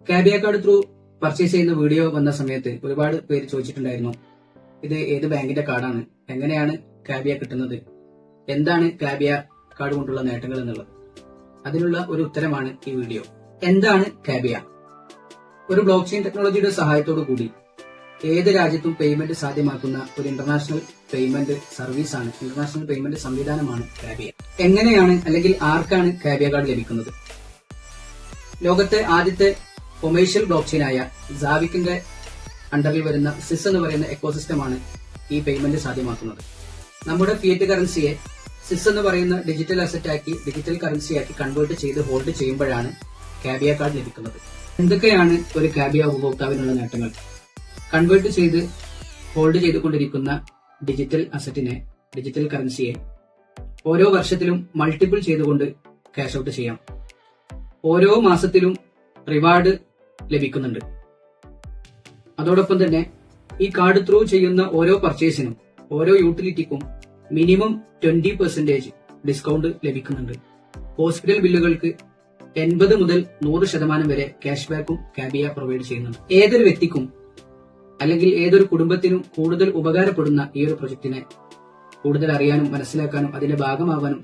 കാബിയ card through purchase ചെയ്യുന്ന video വന്ന സമയത്ത് ഒരുപാട് പേര് ചോദിച്ചിട്ടുണ്ടായിരുന്നു, ഇത് ഏത് ബാങ്കിന്റെ കാർഡാണ്, എങ്ങനെയാണ് കാബിയ കിട്ടുന്നത്, എന്താണ് കാബിയ കാർഡ് കൊണ്ടുള്ള നേട്ടങ്ങൾ എന്നുള്ളത്. അതിനുള്ള ഒരു ഉത്തരമാണ് ഈ വീഡിയോ. എന്താണ് കാബിയ? ഒരു ബ്ലോക്ക് ചെയിൻ ടെക്നോളജിയുടെ സഹായത്തോടു കൂടി ഏത് രാജ്യത്തും പേയ്മെന്റ് സാധ്യമാക്കുന്ന ഒരു ഇന്റർനാഷണൽ പേയ്മെന്റ് സർവീസാണ്, ഇന്റർനാഷണൽ പേയ്മെന്റ് സംവിധാനമാണ് കാബിയ. എങ്ങനെയാണ് അല്ലെങ്കിൽ ആർക്കാണ് കാബിയ കാർഡ് ലഭിക്കുന്നത്? ലോകത്തെ ആദ്യത്തെ കൊമേഴ്ഷ്യൽ ബ്ലോക്ക് ചെയിനായ സാവിക്കിന്റെ അണ്ടറിൽ വരുന്ന സിസ് എന്ന് പറയുന്ന എക്കോസിസ്റ്റമാണ് ഈ പേയ്മെന്റ് സാധ്യമാക്കുന്നത്. നമ്മുടെ ഫിയറ്റ് കറൻസിയെ സിസ് എന്ന് പറയുന്ന ഡിജിറ്റൽ അസറ്റ് ആക്കി, ഡിജിറ്റൽ കറൻസിയാക്കി കൺവേർട്ട് ചെയ്ത് ഹോൾഡ് ചെയ്യുമ്പോഴാണ് കാബിയ കാർഡ് ലഭിക്കുന്നത്. എന്തൊക്കെയാണ് ഒരു കാബിയ ഉപഭോക്താവിനുള്ള നേട്ടങ്ങൾ? കൺവേർട്ട് ചെയ്ത് ഹോൾഡ് ചെയ്തുകൊണ്ടിരിക്കുന്ന ഡിജിറ്റൽ അസറ്റിനെ, ഡിജിറ്റൽ കറൻസിയെ ഓരോ വർഷത്തിലും മൾട്ടിപ്പിൾ ചെയ്തുകൊണ്ട് ക്യാഷ് ഔട്ട് ചെയ്യാം. ഓരോ മാസത്തിലും റിവാർഡ് ലഭിക്കുന്നുണ്ട്. അതോടൊപ്പം തന്നെ ഈ കാർഡ് ത്രൂ ചെയ്യുന്ന ഓരോ പർച്ചേസിനും, ഓരോ യൂട്ടിലിറ്റിക്കും മിനിമം 20% ഡിസ്കൗണ്ട് ലഭിക്കുന്നുണ്ട്. ഹോസ്പിറ്റൽ ബില്ലുകൾക്ക് 80 മുതൽ 100% വരെ ക്യാഷ് ബാക്കും കാബിയ പ്രൊവൈഡ് ചെയ്യുന്നുണ്ട്. ഏതൊരു വ്യക്തിക്കും അല്ലെങ്കിൽ ഏതൊരു കുടുംബത്തിനും കൂടുതൽ ഉപകാരപ്പെടുന്ന ഈ ഒരു പ്രൊജക്ടിനെ കൂടുതൽ അറിയാനും മനസ്സിലാക്കാനും അതിന്റെ ഭാഗമാവാനും